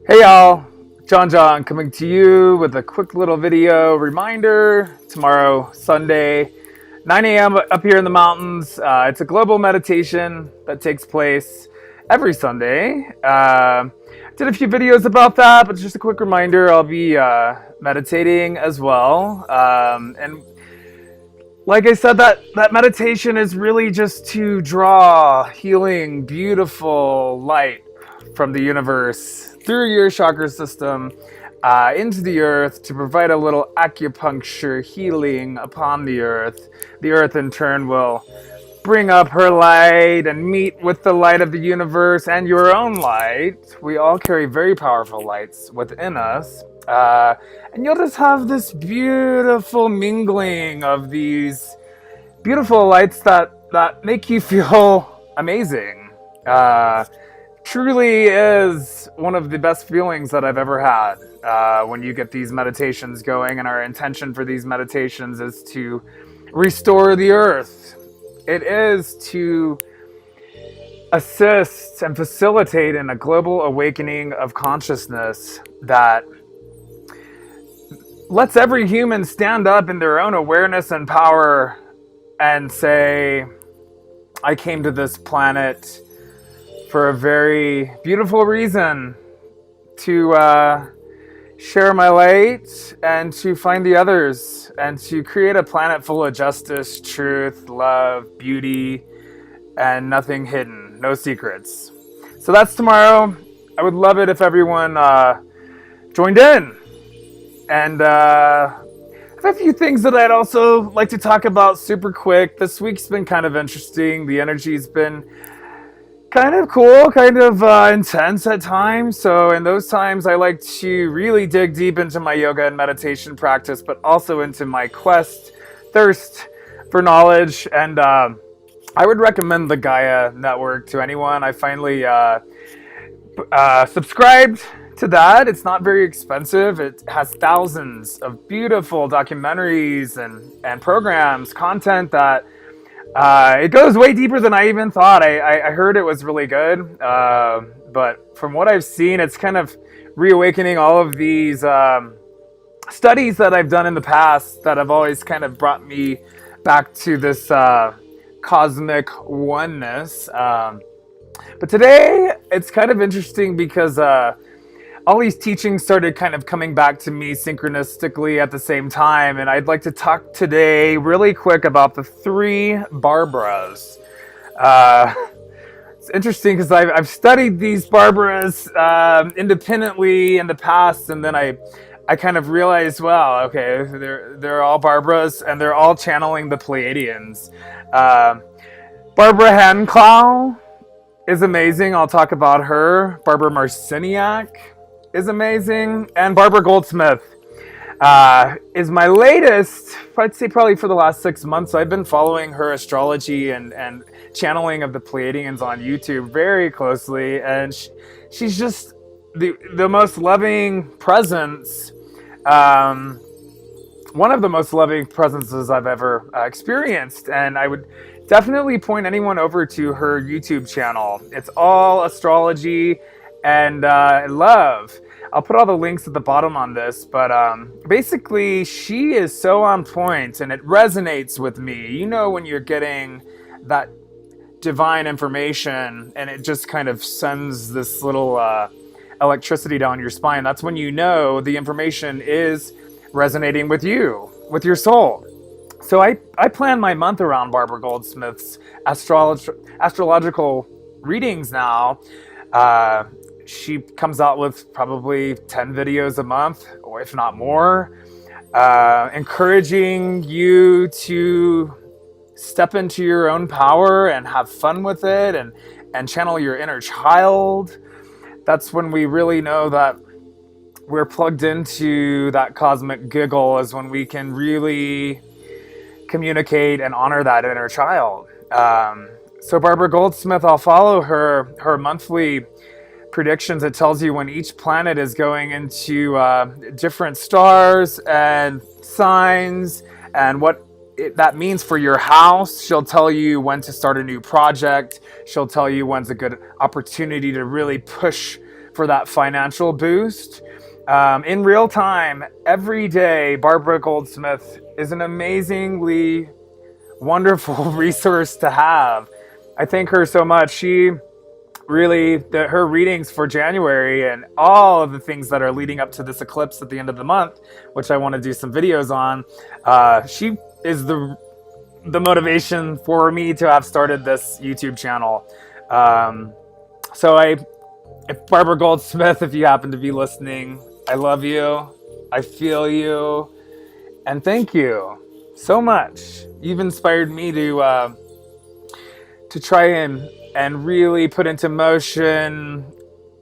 Hey y'all, John coming to you with a quick little video reminder. Tomorrow, Sunday, 9 a.m. up here in the mountains. It's a global meditation that takes place every Sunday. Did a few videos about that, but just a quick reminder, I'll be meditating as well. And like I said, that meditation is really just to draw healing, beautiful light from the universe through your chakra system into the earth to provide a little acupuncture healing upon the earth. The earth in turn will bring up her light and meet with the light of the universe and your own light. We all carry very powerful lights within us. And you'll just have this beautiful mingling of these beautiful lights that make you feel amazing. Truly is one of the best feelings that I've ever had when you get these meditations going, and our intention for these meditations is to restore the earth. It is to assist and facilitate in a global awakening of consciousness that lets every human stand up in their own awareness and power and say, I came to this planet for a very beautiful reason, to share my light and to find the others and to create a planet full of justice, truth, love, beauty, and nothing hidden, no secrets. So that's tomorrow. I would love it if everyone joined in. And I have a few things that I'd also like to talk about super quick. This week's been kind of interesting. The energy's been kind of cool, kind of intense at times. So in those times, I like to really dig deep into my yoga and meditation practice, but also into my thirst for knowledge. And I would recommend the Gaia Network to anyone. I finally subscribed to that. It's not very expensive. It has thousands of beautiful documentaries and programs, content that it goes way deeper than I even thought. I heard it was really good, but from what I've seen, it's kind of reawakening all of these studies that I've done in the past that have always kind of brought me back to this cosmic oneness. But today, it's kind of interesting because all these teachings started kind of coming back to me synchronistically at the same time, and I'd like to talk today really quick about the three Barbaras. It's interesting because I've studied these Barbaras independently in the past, and then I kind of realized, wow, okay, they're all Barbaras, and they're all channeling the Pleiadians. Barbara Handclough is amazing. I'll talk about her. Barbara Marciniak is amazing, and Barbara Goldsmith is my latest. I'd say probably for the last 6 months, I've been following her astrology and channeling of the Pleiadians on YouTube very closely, and she's just the most loving presence. One of the most loving presences I've ever experienced, and I would definitely point anyone over to her YouTube channel. It's all astrology and love. I'll put all the links at the bottom on this, but basically she is so on point and it resonates with me. You know, when you're getting that divine information and it just kind of sends this little electricity down your spine, that's when you know the information is resonating with you, with your soul. So I plan my month around Barbara Goldsmith's astrological readings now. She comes out with probably 10 videos a month, or if not more, encouraging you to step into your own power and have fun with it and channel your inner child. That's when we really know that we're plugged into that cosmic giggle, is when we can really communicate and honor that inner child. So Barbara Goldsmith, I'll follow her monthly predictions. It tells you when each planet is going into different stars and signs and what that means for your house. She'll tell you when to start a new project. She'll tell you when's a good opportunity to really push for that financial boost. In real time, every day, Barbara Goldsmith is an amazingly wonderful resource to have. I thank her so much. She really, her readings for January and all of the things that are leading up to this eclipse at the end of the month, which I want to do some videos on, she is the motivation for me to have started this YouTube channel. If Barbara Goldsmith, if you happen to be listening, I love you, I feel you, and thank you so much. You've inspired me to try and really put into motion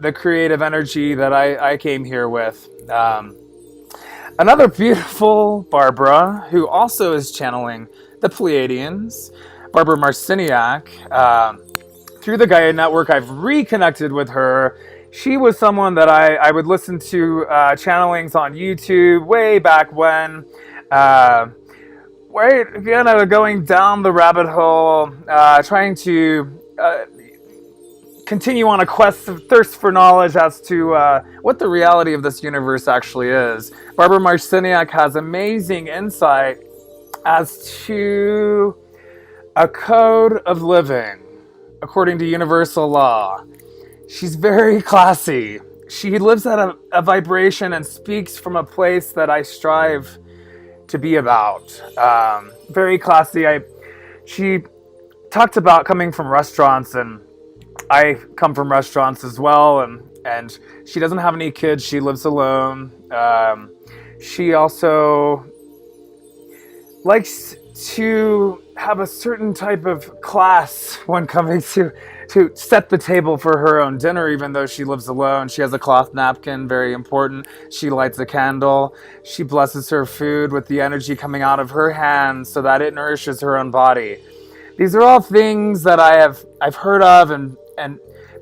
the creative energy that I came here with. Another beautiful Barbara, who also is channeling the Pleiadians, Barbara Marciniak. Through the Gaia Network, I've reconnected with her. She was someone that I would listen to channelings on YouTube way back when. Going down the rabbit hole, trying to continue on a quest of thirst for knowledge as to what the reality of this universe actually is. Barbara Marciniak has amazing insight as to a code of living according to universal law. She's very classy. She lives at a vibration and speaks from a place that I strive to be about. Very classy. She talked about coming from restaurants, and I come from restaurants as well, and she doesn't have any kids. She lives alone. She also likes to have a certain type of class when coming to set the table for her own dinner, even though she lives alone. She has a cloth napkin, very important. She lights a candle. She blesses her food with the energy coming out of her hands so that it nourishes her own body. These are all things that I've heard of and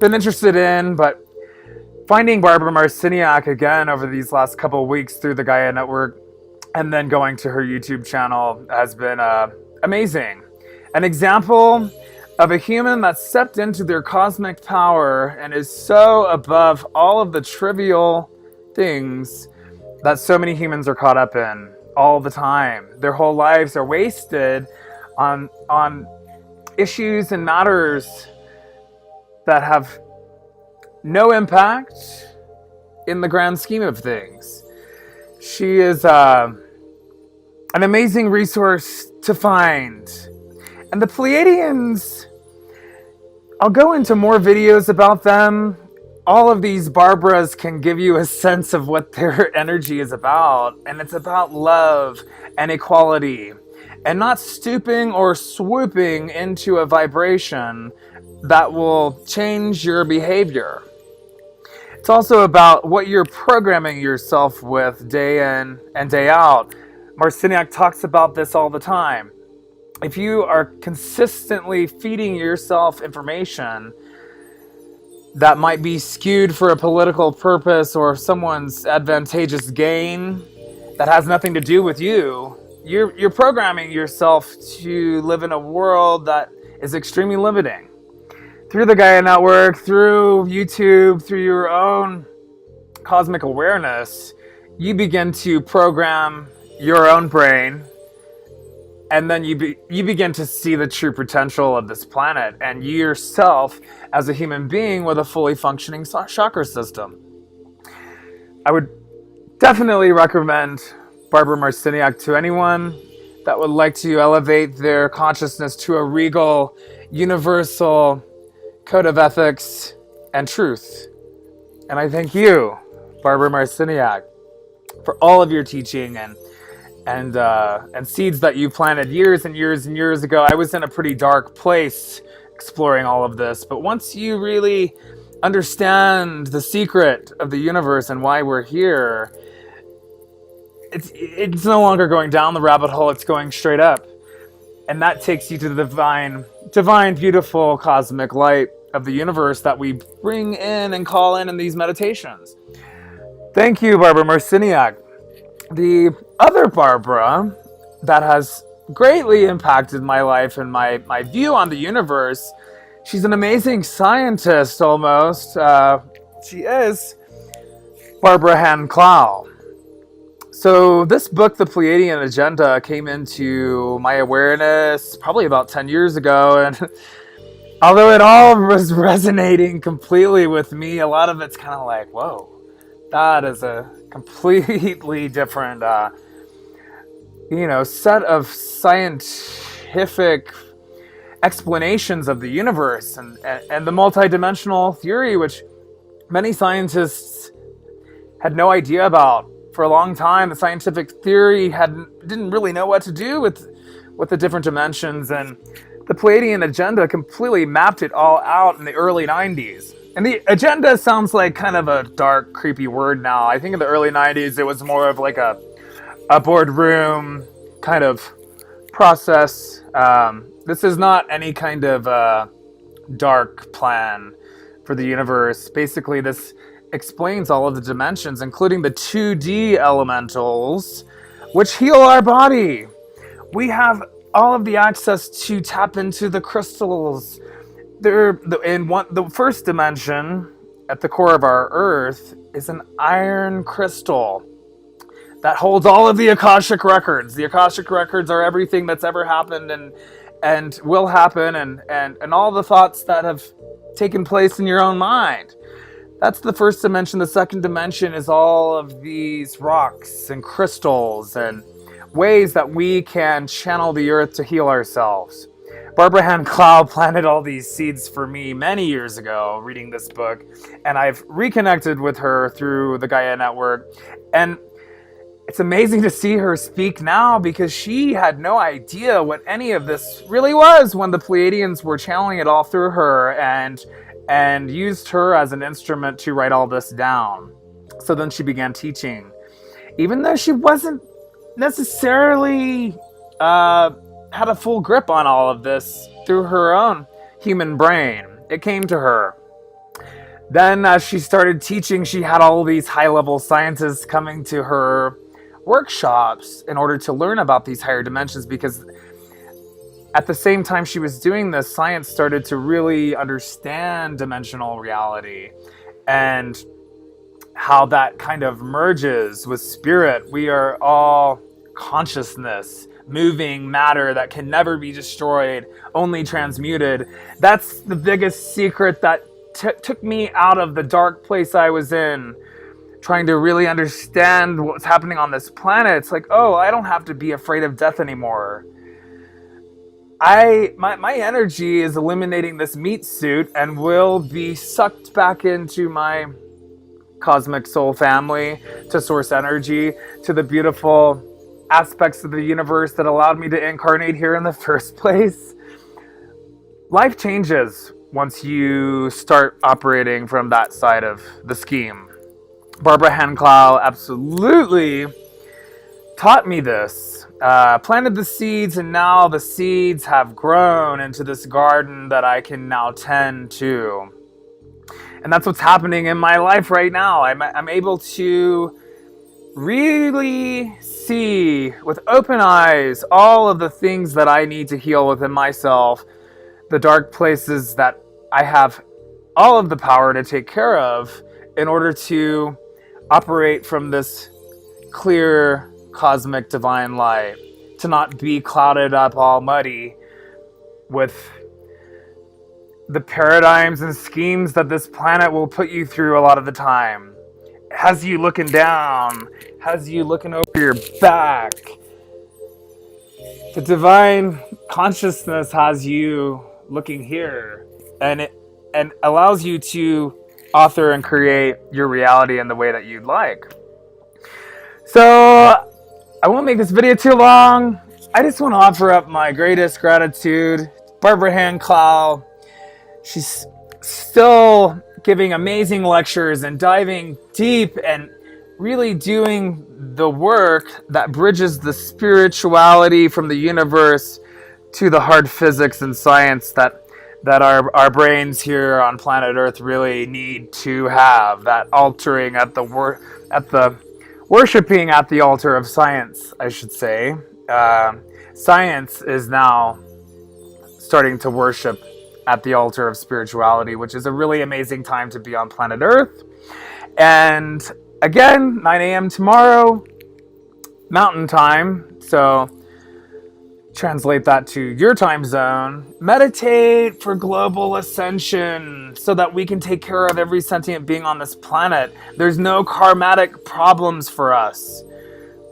been interested in, but finding Barbara Marciniak again over these last couple of weeks through the Gaia Network and then going to her YouTube channel has been amazing. An example of a human that stepped into their cosmic power and is so above all of the trivial things that so many humans are caught up in all the time. Their whole lives are wasted on issues and matters that have no impact in the grand scheme of things. She is an amazing resource to find. And the Pleiadians, I'll go into more videos about them. All of these Barbaras can give you a sense of what their energy is about. And it's about love and equality. And not stooping or swooping into a vibration that will change your behavior. It's also about what you're programming yourself with day in and day out. Marciniak talks about this all the time. If you are consistently feeding yourself information that might be skewed for a political purpose or someone's advantageous gain that has nothing to do with you, you're programming yourself to live in a world that is extremely limiting. Through the Gaia Network, through YouTube, through your own cosmic awareness, you begin to program your own brain, and then you begin to see the true potential of this planet and you yourself as a human being with a fully functioning chakra system. I would definitely recommend Barbara Marciniak to anyone that would like to elevate their consciousness to a regal, universal code of ethics and truth. And I thank you, Barbara Marciniak, for all of your teaching and seeds that you planted years and years and years ago. I was in a pretty dark place exploring all of this, but once you really understand the secret of the universe and why we're here, it's no longer going down the rabbit hole, it's going straight up. And that takes you to the divine, beautiful cosmic light of the universe that we bring in and call in these meditations. Thank you, Barbara Marciniak. The other Barbara that has greatly impacted my life and my view on the universe, she's an amazing scientist almost. She is Barbara Hand Clow. So this book, The Pleiadian Agenda, came into my awareness probably about 10 years ago, and although it all was resonating completely with me, a lot of it's kind of like, whoa, that is a completely different, set of scientific explanations of the universe and the multidimensional theory, which many scientists had no idea about. For a long time, the scientific theory didn't really know what to do with the different dimensions, and the Pleiadian agenda completely mapped it all out in the early 90s. And the agenda sounds like kind of a dark, creepy word now. I think in the early 90s it was more of like a boardroom kind of process. This is not any kind of dark plan for the universe. Basically, this explains all of the dimensions, including the 2D elementals, which heal our body. We have all of the access to tap into the crystals. The first dimension, at the core of our Earth, is an iron crystal that holds all of the Akashic records. The Akashic records are everything that's ever happened and will happen, and all the thoughts that have taken place in your own mind. That's the first dimension. The second dimension is all of these rocks and crystals and ways that we can channel the earth to heal ourselves. Barbara Hand Clow planted all these seeds for me many years ago reading this book, and I've reconnected with her through the Gaia Network. And it's amazing to see her speak now, because she had no idea what any of this really was when the Pleiadians were channeling it all through her and used her as an instrument to write all this down. So then she began teaching. Even though she wasn't necessarily had a full grip on all of this through her own human brain, it came to her. Then as she started teaching, she had all these high-level scientists coming to her workshops in order to learn about these higher dimensions, because at the same time she was doing this, science started to really understand dimensional reality and how that kind of merges with spirit. We are all consciousness, moving matter that can never be destroyed, only transmuted. That's the biggest secret that took me out of the dark place I was in, trying to really understand what's happening on this planet. It's like, oh, I don't have to be afraid of death anymore. My energy is eliminating this meat suit and will be sucked back into my cosmic soul family, to source energy, to the beautiful aspects of the universe that allowed me to incarnate here in the first place. Life changes once you start operating from that side of the scheme. Barbara Hand Clow absolutely taught me this, planted the seeds, and now the seeds have grown into this garden that I can now tend to. And that's what's happening in my life right now. I'm able to really see with open eyes all of the things that I need to heal within myself, the dark places that I have all of the power to take care of in order to operate from this clear cosmic divine light, to not be clouded up all muddy with the paradigms and schemes that this planet will put you through a lot of the time. It has you looking down, has you looking over your back. The divine consciousness has you looking here, and allows you to author and create your reality in the way that you'd like. So I won't make this video too long. I just want to offer up my greatest gratitude. Barbara Hand Clow, she's still giving amazing lectures and diving deep and really doing the work that bridges the spirituality from the universe to the hard physics and science that our brains here on planet Earth really need to have. That altering at the worshipping at the altar of science, I should say. Science is now starting to worship at the altar of spirituality, which is a really amazing time to be on planet Earth. And again, 9 a.m. tomorrow, Mountain Time. So translate that to your time zone. Meditate for global ascension so that we can take care of every sentient being on this planet. There's no karmatic problems for us.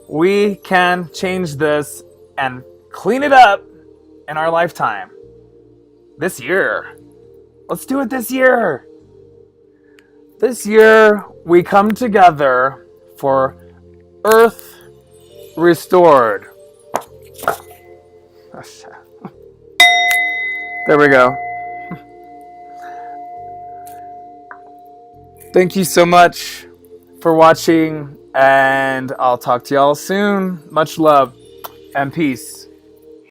We can change this and clean it up in our lifetime. This year. Let's do it this year. This year, we come together for Earth Restored. There we go. Thank you so much for watching, and I'll talk to y'all soon. Much love and peace.